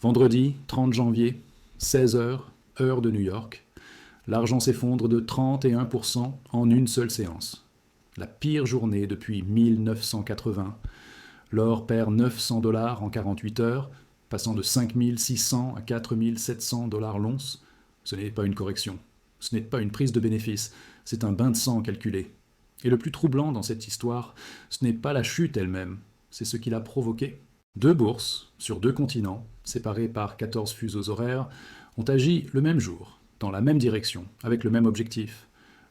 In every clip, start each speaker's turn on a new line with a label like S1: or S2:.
S1: Vendredi 30 janvier, 16 heures, heure de New York. L'argent s'effondre de 31% en une seule séance. La pire journée depuis 1980. L'or perd 900 dollars en 48 heures, passant de 5600 à 4700 dollars l'once. Ce n'est pas une correction. Ce n'est pas une prise de bénéfice. C'est un bain de sang calculé. Et le plus troublant dans cette histoire, ce n'est pas la chute elle-même, c'est ce qui l'a provoqué. Deux bourses, sur deux continents, séparées par 14 fuseaux horaires, ont agi le même jour, dans la même direction, avec le même objectif.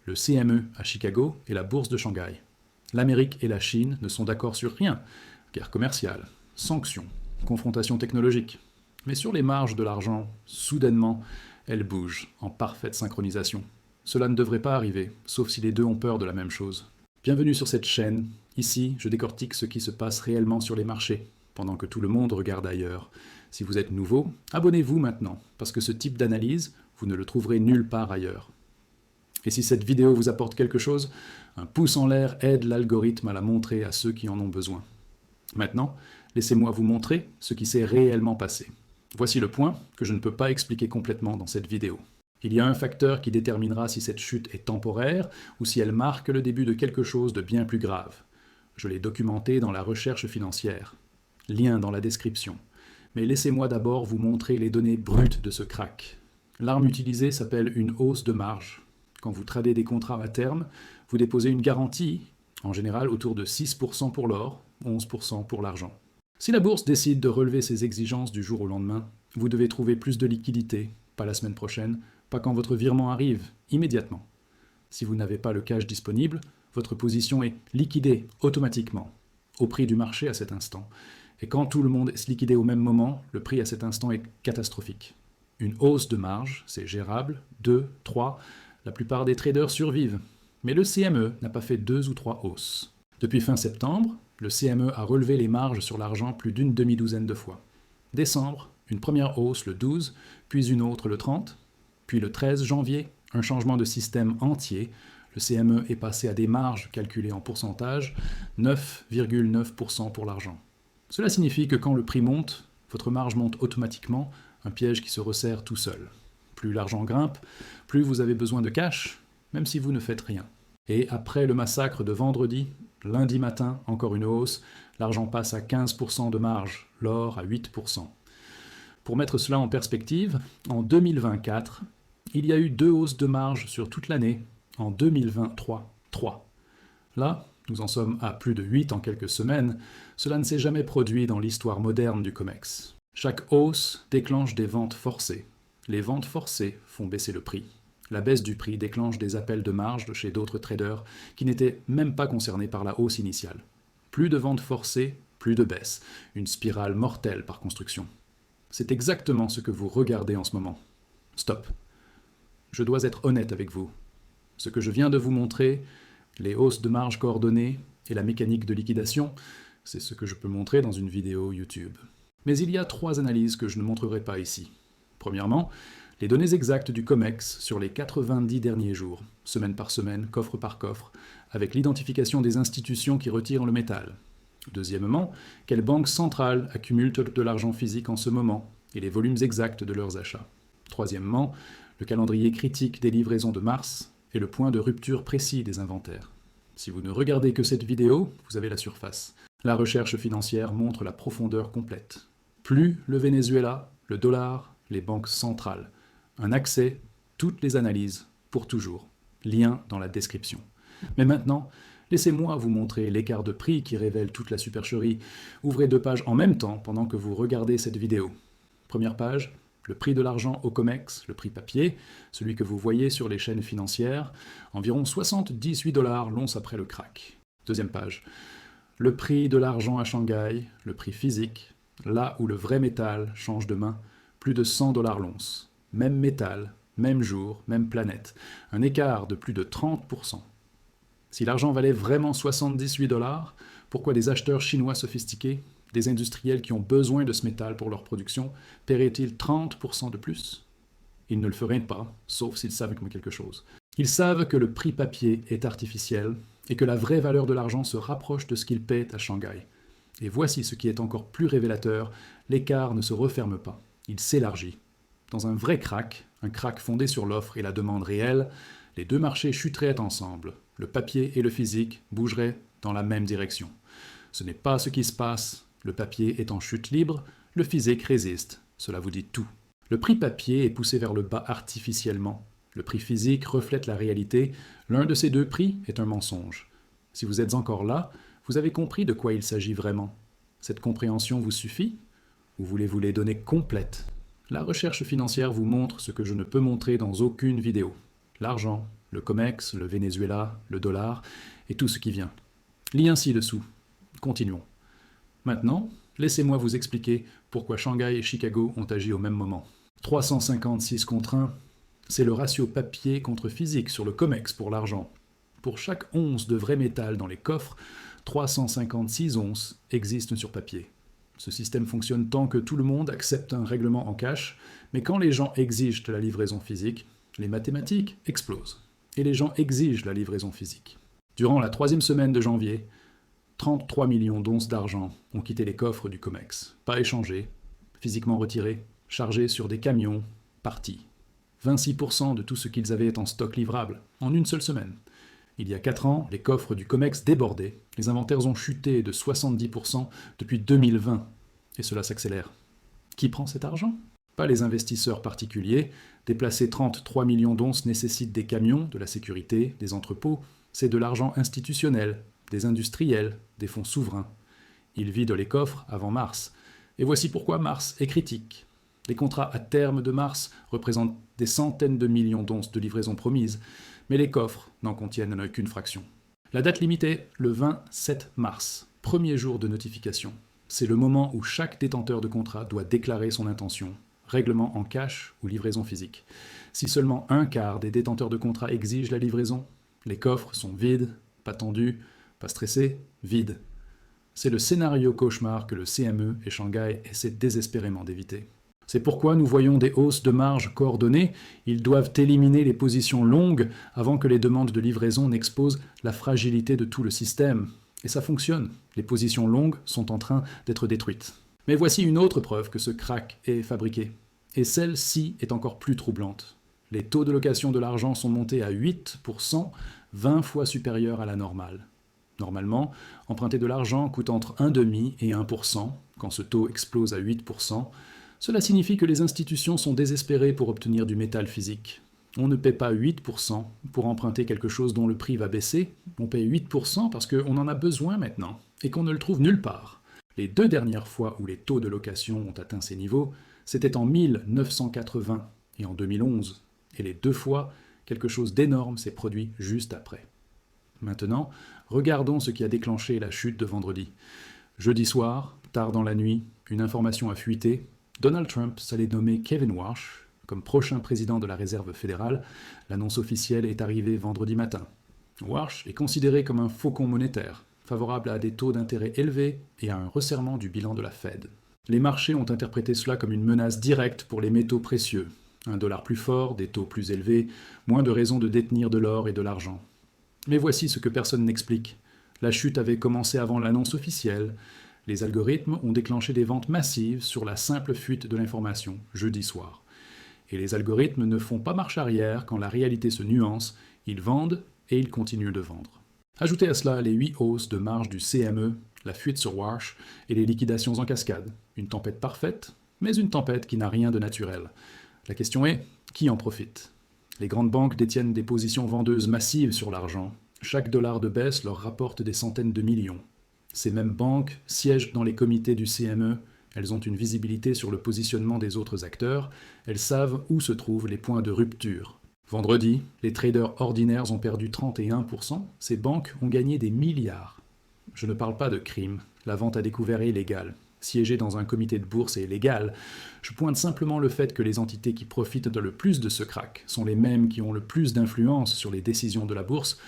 S1: Le CME à Chicago et la bourse de Shanghai. L'Amérique et la Chine ne sont d'accord sur rien. Guerre commerciale, sanctions, confrontation technologique. Mais sur les marges de l'argent, soudainement, elles bougent, en parfaite synchronisation. Cela ne devrait pas arriver, sauf si les deux ont peur de la même chose. Bienvenue sur cette chaîne. Ici, je décortique ce qui se passe réellement sur les marchés, pendant que tout le monde regarde ailleurs. Si vous êtes nouveau, abonnez-vous maintenant, parce que ce type d'analyse, vous ne le trouverez nulle part ailleurs. Et si cette vidéo vous apporte quelque chose, un pouce en l'air aide l'algorithme à la montrer à ceux qui en ont besoin. Maintenant, laissez-moi vous montrer ce qui s'est réellement passé. Voici le point que je ne peux pas expliquer complètement dans cette vidéo. Il y a un facteur qui déterminera si cette chute est temporaire ou si elle marque le début de quelque chose de bien plus grave. Je l'ai documenté dans la recherche financière. Lien dans la description. Mais laissez-moi d'abord vous montrer les données brutes de ce crack. L'arme utilisée s'appelle une hausse de marge. Quand vous tradez des contrats à terme, vous déposez une garantie, en général autour de 6% pour l'or, 11% pour l'argent. Si la bourse décide de relever ses exigences du jour au lendemain, vous devez trouver plus de liquidité, pas la semaine prochaine, pas quand votre virement arrive, immédiatement. Si vous n'avez pas le cash disponible, votre position est liquidée automatiquement, au prix du marché à cet instant. Et quand tout le monde est liquidé au même moment, le prix à cet instant est catastrophique. Une hausse de marge, c'est gérable, 2, 3, la plupart des traders survivent. Mais le CME n'a pas fait 2 ou 3 hausses. Depuis fin septembre, le CME a relevé les marges sur l'argent plus d'une demi-douzaine de fois. Décembre, une première hausse le 12, puis une autre le 30, puis le 13 janvier, un changement de système entier. Le CME est passé à des marges calculées en pourcentage, 9,9% pour l'argent. Cela signifie que quand le prix monte, votre marge monte automatiquement, un piège qui se resserre tout seul. Plus l'argent grimpe, plus vous avez besoin de cash, même si vous ne faites rien. Et après le massacre de vendredi, lundi matin, encore une hausse, l'argent passe à 15% de marge, l'or à 8%. Pour mettre cela en perspective, en 2024, il y a eu 2 hausses de marge sur toute l'année, en 2023, 3. Là, nous en sommes à plus de 8 en quelques semaines, cela ne s'est jamais produit dans l'histoire moderne du COMEX. Chaque hausse déclenche des ventes forcées. Les ventes forcées font baisser le prix. La baisse du prix déclenche des appels de marge chez d'autres traders qui n'étaient même pas concernés par la hausse initiale. Plus de ventes forcées, plus de baisse. Une spirale mortelle par construction. C'est exactement ce que vous regardez en ce moment. Stop. Je dois être honnête avec vous. Ce que je viens de vous montrer, les hausses de marge coordonnées et la mécanique de liquidation, c'est ce que je peux montrer dans une vidéo YouTube. Mais il y a 3 analyses que je ne montrerai pas ici. Premièrement, les données exactes du COMEX sur les 90 derniers jours, semaine par semaine, coffre par coffre, avec l'identification des institutions qui retirent le métal. Deuxièmement, quelles banques centrales accumulent de l'argent physique en ce moment, et les volumes exacts de leurs achats. Troisièmement, le calendrier critique des livraisons de mars et le point de rupture précis des inventaires. Si vous ne regardez que cette vidéo, vous avez la surface. La recherche financière montre la profondeur complète. Plus le Venezuela, le dollar, les banques centrales. Un accès, toutes les analyses, pour toujours. Lien dans la description. Mais maintenant, laissez-moi vous montrer l'écart de prix qui révèle toute la supercherie. Ouvrez 2 pages en même temps pendant que vous regardez cette vidéo. Première page, le prix de l'argent au COMEX, le prix papier, celui que vous voyez sur les chaînes financières, environ 78 dollars l'once après le crack. Deuxième page, le prix de l'argent à Shanghai, le prix physique, là où le vrai métal change de main, plus de 100 dollars l'once. Même métal, même jour, même planète. Un écart de plus de 30%. Si l'argent valait vraiment 78 dollars, pourquoi des acheteurs chinois sophistiqués, des industriels qui ont besoin de ce métal pour leur production, paieraient-ils 30% de plus? Ils ne le feraient pas, sauf s'ils savent quelque chose. Ils savent que le prix papier est artificiel et que la vraie valeur de l'argent se rapproche de ce qu'ils paient à Shanghai. Et voici ce qui est encore plus révélateur, l'écart ne se referme pas. Il s'élargit. Dans un vrai crack, un crack fondé sur l'offre et la demande réelle, les deux marchés chuteraient ensemble. Le papier et le physique bougeraient dans la même direction. Ce n'est pas ce qui se passe. Le papier est en chute libre, le physique résiste. Cela vous dit tout. Le prix papier est poussé vers le bas artificiellement. Le prix physique reflète la réalité. L'un de ces deux prix est un mensonge. Si vous êtes encore là, vous avez compris de quoi il s'agit vraiment. Cette compréhension vous suffit? Ou voulez-vous les données complètes? La recherche financière vous montre ce que je ne peux montrer dans aucune vidéo. L'argent, le COMEX, le Venezuela, le dollar et tout ce qui vient. Lien ci-dessous. Continuons. Maintenant, laissez-moi vous expliquer pourquoi Shanghai et Chicago ont agi au même moment. 356 contre 1, c'est le ratio papier contre physique sur le COMEX pour l'argent. Pour chaque once de vrai métal dans les coffres, 356 onces existent sur papier. Ce système fonctionne tant que tout le monde accepte un règlement en cash, mais quand les gens exigent la livraison physique, les mathématiques explosent. Et les gens exigent la livraison physique. Durant la 3e semaine de janvier, 33 millions d'onces d'argent ont quitté les coffres du COMEX. Pas échangés, physiquement retirés, chargés sur des camions, partis. 26% de tout ce qu'ils avaient en stock livrable, en une seule semaine. Il y a 4 ans, les coffres du COMEX débordaient. Les inventaires ont chuté de 70% depuis 2020. Et cela s'accélère. Qui prend cet argent? Pas les investisseurs particuliers. Déplacer 33 millions d'onces nécessite des camions, de la sécurité, des entrepôts. C'est de l'argent institutionnel, des industriels, des fonds souverains. Ils vident les coffres avant mars. Et voici pourquoi mars est critique. Les contrats à terme de mars représentent des centaines de millions d'onces de livraison promises, mais les coffres n'en contiennent qu'une fraction. La date limite est le 27 mars, premier jour de notification. C'est le moment où chaque détenteur de contrat doit déclarer son intention, règlement en cash ou livraison physique. Si seulement un quart des détenteurs de contrat exigent la livraison, les coffres sont vides, pas tendus, pas stressés, vides. C'est le scénario cauchemar que le CME et Shanghai essaient désespérément d'éviter. C'est pourquoi nous voyons des hausses de marge coordonnées. Ils doivent éliminer les positions longues avant que les demandes de livraison n'exposent la fragilité de tout le système. Et ça fonctionne. Les positions longues sont en train d'être détruites. Mais voici une autre preuve que ce crack est fabriqué. Et celle-ci est encore plus troublante. Les taux de location de l'argent sont montés à 8%, 20 fois supérieurs à la normale. Normalement, emprunter de l'argent coûte entre 1,5 et 1%. Quand ce taux explose à 8%, cela signifie que les institutions sont désespérées pour obtenir du métal physique. On ne paie pas 8% pour emprunter quelque chose dont le prix va baisser, on paye 8% parce qu'on en a besoin maintenant, et qu'on ne le trouve nulle part. Les 2 dernières fois où les taux de location ont atteint ces niveaux, c'était en 1980 et en 2011, et les 2 fois, quelque chose d'énorme s'est produit juste après. Maintenant, regardons ce qui a déclenché la chute de vendredi. Jeudi soir, tard dans la nuit, une information a fuité. Donald Trump s'allait nommer Kevin Warsh comme prochain président de la Réserve fédérale. L'annonce officielle est arrivée vendredi matin. Warsh est considéré comme un faucon monétaire, favorable à des taux d'intérêt élevés et à un resserrement du bilan de la Fed. Les marchés ont interprété cela comme une menace directe pour les métaux précieux. Un dollar plus fort, des taux plus élevés, moins de raisons de détenir de l'or et de l'argent. Mais voici ce que personne n'explique. La chute avait commencé avant l'annonce officielle. Les algorithmes ont déclenché des ventes massives sur la simple fuite de l'information, jeudi soir. Et les algorithmes ne font pas marche arrière quand la réalité se nuance, ils vendent et ils continuent de vendre. Ajoutez à cela les 8 hausses de marge du CME, la fuite sur Warsh et les liquidations en cascade. Une tempête parfaite, mais une tempête qui n'a rien de naturel. La question est, qui en profite? Les grandes banques détiennent des positions vendeuses massives sur l'argent. Chaque dollar de baisse leur rapporte des centaines de millions. Ces mêmes banques siègent dans les comités du CME, elles ont une visibilité sur le positionnement des autres acteurs, elles savent où se trouvent les points de rupture. Vendredi, les traders ordinaires ont perdu 31%, ces banques ont gagné des milliards. Je ne parle pas de crime, la vente à découvert est illégale. Siéger dans un comité de bourse est légal. Je pointe simplement le fait que les entités qui profitent le plus de ce crack sont les mêmes qui ont le plus d'influence sur les décisions de la bourse.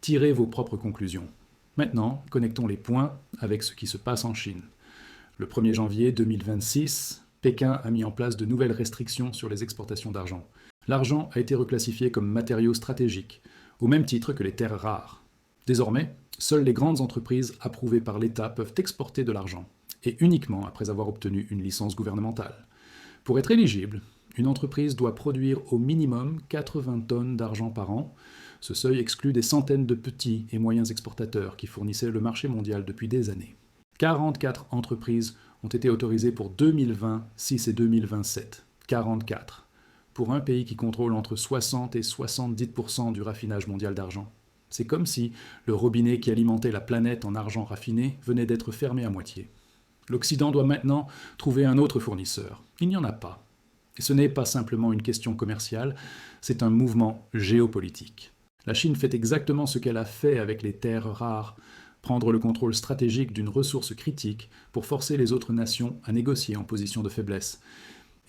S1: Tirez vos propres conclusions. Maintenant, connectons les points avec ce qui se passe en Chine. Le 1er janvier 2026, Pékin a mis en place de nouvelles restrictions sur les exportations d'argent. L'argent a été reclassifié comme matériau stratégique, au même titre que les terres rares. Désormais, seules les grandes entreprises approuvées par l'État peuvent exporter de l'argent, et uniquement après avoir obtenu une licence gouvernementale. Pour être éligible, une entreprise doit produire au minimum 80 tonnes d'argent par an. Ce seuil exclut des centaines de petits et moyens exportateurs qui fournissaient le marché mondial depuis des années. 44 entreprises ont été autorisées pour 2026 et 2027. 44. Pour un pays qui contrôle entre 60 et 70% du raffinage mondial d'argent. C'est comme si le robinet qui alimentait la planète en argent raffiné venait d'être fermé à moitié. L'Occident doit maintenant trouver un autre fournisseur. Il n'y en a pas. Et ce n'est pas simplement une question commerciale, c'est un mouvement géopolitique. La Chine fait exactement ce qu'elle a fait avec les terres rares, prendre le contrôle stratégique d'une ressource critique pour forcer les autres nations à négocier en position de faiblesse.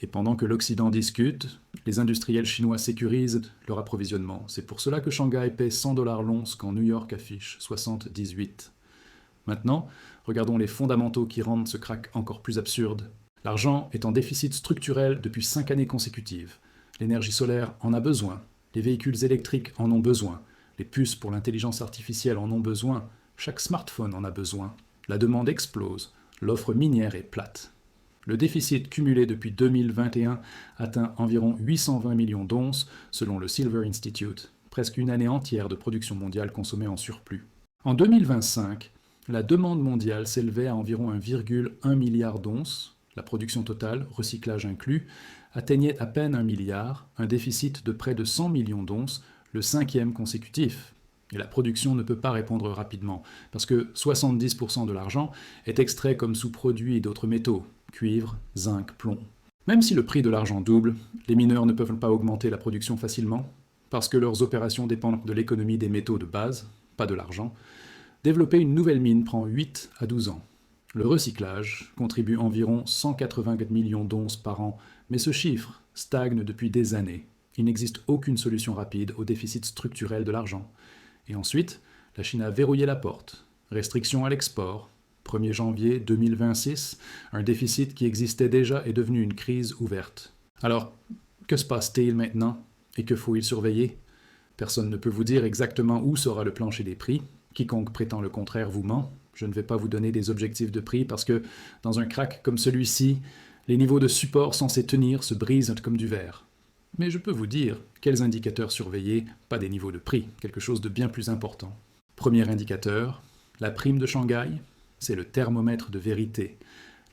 S1: Et pendant que l'Occident discute, les industriels chinois sécurisent leur approvisionnement. C'est pour cela que Shanghai paie 100 $ l'once quand New York affiche 78. Maintenant, regardons les fondamentaux qui rendent ce crack encore plus absurde. L'argent est en déficit structurel depuis 5 années consécutives. L'énergie solaire en a besoin. Les véhicules électriques en ont besoin. Les puces pour l'intelligence artificielle en ont besoin. Chaque smartphone en a besoin. La demande explose. L'offre minière est plate. Le déficit cumulé depuis 2021 atteint environ 820 millions d'onces, selon le Silver Institute, presque une année entière de production mondiale consommée en surplus. En 2025, la demande mondiale s'élevait à environ 1,1 milliard d'onces. La production totale, recyclage inclus, atteignait à peine 1 milliard, un déficit de près de 100 millions d'onces, le 5e consécutif. Et la production ne peut pas répondre rapidement, parce que 70% de l'argent est extrait comme sous-produit d'autres métaux, cuivre, zinc, plomb. Même si le prix de l'argent double, les mineurs ne peuvent pas augmenter la production facilement, parce que leurs opérations dépendent de l'économie des métaux de base, pas de l'argent. Développer une nouvelle mine prend 8 à 12 ans. Le recyclage contribue environ 180 millions d'onces par an, mais ce chiffre stagne depuis des années. Il n'existe aucune solution rapide au déficit structurel de l'argent. Et ensuite, la Chine a verrouillé la porte. Restrictions à l'export. 1er janvier 2026, un déficit qui existait déjà est devenu une crise ouverte. Alors, que se passe-t-il maintenant et que faut-il surveiller? Personne ne peut vous dire exactement où sera le plancher des prix. Quiconque prétend le contraire vous ment. Je ne vais pas vous donner des objectifs de prix parce que, dans un crack comme celui-ci, les niveaux de support censés tenir se brisent comme du verre. Mais je peux vous dire quels indicateurs surveiller, pas des niveaux de prix, quelque chose de bien plus important. Premier indicateur, la prime de Shanghai, c'est le thermomètre de vérité.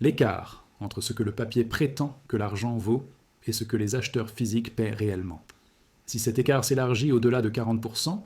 S1: L'écart entre ce que le papier prétend que l'argent vaut et ce que les acheteurs physiques paient réellement. Si cet écart s'élargit au-delà de 40%,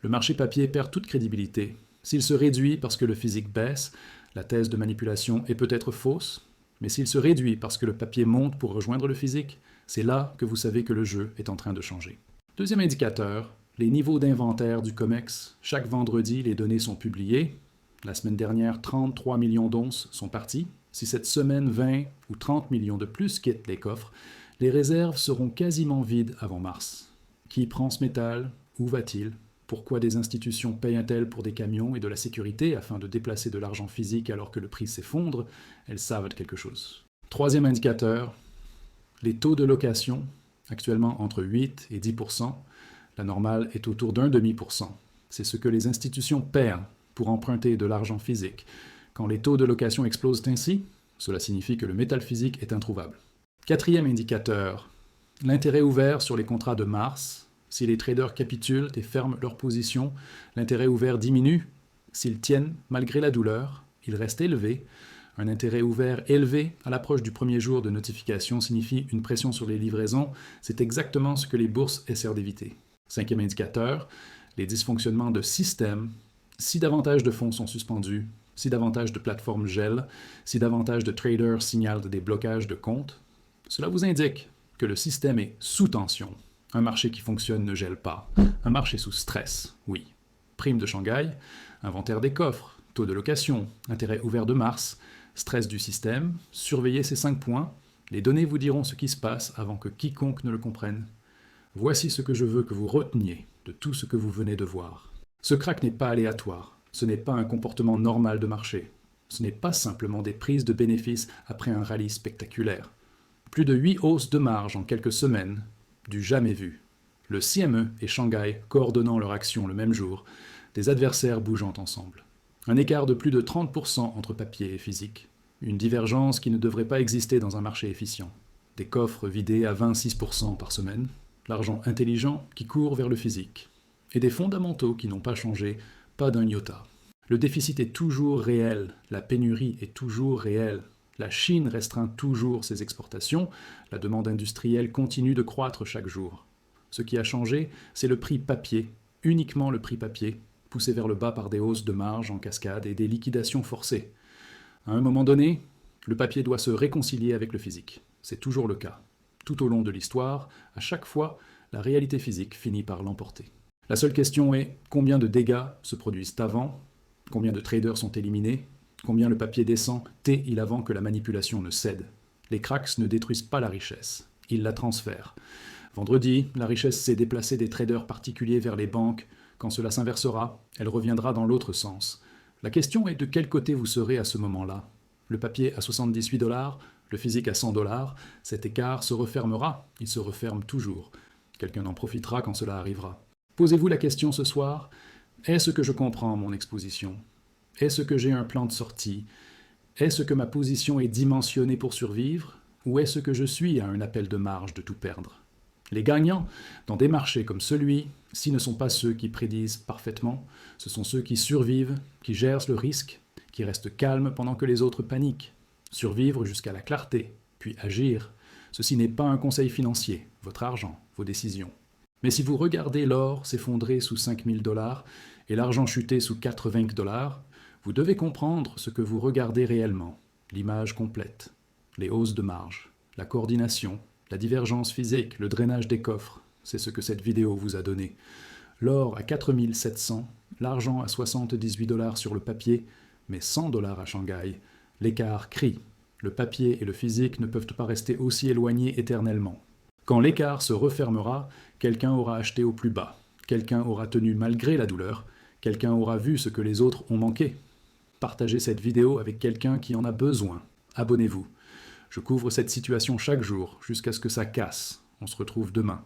S1: le marché papier perd toute crédibilité. S'il se réduit parce que le physique baisse, la thèse de manipulation est peut-être fausse, mais s'il se réduit parce que le papier monte pour rejoindre le physique, c'est là que vous savez que le jeu est en train de changer. Deuxième indicateur, les niveaux d'inventaire du COMEX. Chaque vendredi, les données sont publiées. La semaine dernière, 33 millions d'onces sont parties. Si cette semaine, 20 ou 30 millions de plus quittent les coffres, les réserves seront quasiment vides avant mars. Qui prend ce métal? Où va-t-il? Pourquoi des institutions payent-elles pour des camions et de la sécurité afin de déplacer de l'argent physique alors que le prix s'effondre? Elles savent quelque chose. Troisième indicateur, les taux de location, actuellement entre 8 et 10%. La normale est autour d'0,5%. C'est ce que les institutions perdent pour emprunter de l'argent physique. Quand les taux de location explosent ainsi, cela signifie que le métal physique est introuvable. Quatrième indicateur, l'intérêt ouvert sur les contrats de mars. Si les traders capitulent et ferment leur position, l'intérêt ouvert diminue. S'ils tiennent malgré la douleur, il reste élevé. Un intérêt ouvert élevé à l'approche du premier jour de notification signifie une pression sur les livraisons. C'est exactement ce que les bourses essaient d'éviter. Cinquième indicateur, les dysfonctionnements de système. Si davantage de fonds sont suspendus, si davantage de plateformes gèlent, si davantage de traders signalent des blocages de comptes, cela vous indique que le système est sous tension. Un marché qui fonctionne ne gèle pas. Un marché sous stress, oui. Prime de Shanghai, inventaire des coffres, taux de location, intérêt ouvert de mars, stress du système, surveillez ces 5 points. Les données vous diront ce qui se passe avant que quiconque ne le comprenne. Voici ce que je veux que vous reteniez de tout ce que vous venez de voir. Ce crack n'est pas aléatoire. Ce n'est pas un comportement normal de marché. Ce n'est pas simplement des prises de bénéfices après un rallye spectaculaire. Plus de 8 hausses de marge en quelques semaines, du jamais vu. Le CME et Shanghai coordonnant leur action le même jour, des adversaires bougeant ensemble. Un écart de plus de 30% entre papier et physique. Une divergence qui ne devrait pas exister dans un marché efficient. des coffres vidés à 26% par semaine, l'argent intelligent qui court vers le physique, et des fondamentaux qui n'ont pas changé, pas d'un iota. Le déficit est toujours réel, la pénurie est toujours réelle, la Chine restreint toujours ses exportations, la demande industrielle continue de croître chaque jour. Ce qui a changé, c'est le prix papier, uniquement le prix papier, poussé vers le bas par des hausses de marge en cascade et des liquidations forcées. À un moment donné, le papier doit se réconcilier avec le physique. C'est toujours le cas. Tout au long de l'histoire, à chaque fois, la réalité physique finit par l'emporter. La seule question est combien de dégâts se produisent avant, combien de traders sont éliminés, combien le papier descend il avant que la manipulation ne cède. Les cracks ne détruisent pas la richesse, ils la transfèrent. Vendredi, la richesse s'est déplacée des traders particuliers vers les banques. Quand cela s'inversera, elle reviendra dans l'autre sens. La question est de quel côté vous serez à ce moment-là. Le papier à 78 $, le physique à 100 $, cet écart se refermera, il se referme toujours. Quelqu'un en profitera quand cela arrivera. Posez-vous la question ce soir, est-ce que je comprends mon exposition? Est-ce que j'ai un plan de sortie? Est-ce que ma position est dimensionnée pour survivre? Ou est-ce que je suis à un appel de marge de tout perdre? Les gagnants, dans des marchés comme celui-ci, ne sont pas ceux qui prédisent parfaitement, ce sont ceux qui survivent, qui gèrent le risque, qui restent calmes pendant que les autres paniquent. Survivre jusqu'à la clarté, puis agir. Ceci n'est pas un conseil financier, votre argent, vos décisions. Mais si vous regardez l'or s'effondrer sous 5 000 $ et l'argent chuter sous 80 $, vous devez comprendre ce que vous regardez réellement, l'image complète, les hausses de marge, la coordination, la divergence physique, le drainage des coffres, c'est ce que cette vidéo vous a donné. L'or à 4 700, l'argent à 78 $ sur le papier, mais 100 $ à Shanghai. L'écart crie. Le papier et le physique ne peuvent pas rester aussi éloignés éternellement. Quand l'écart se refermera, quelqu'un aura acheté au plus bas, quelqu'un aura tenu malgré la douleur, quelqu'un aura vu ce que les autres ont manqué. Partagez cette vidéo avec quelqu'un qui en a besoin. Abonnez-vous. Je couvre cette situation chaque jour jusqu'à ce que ça casse. On se retrouve demain.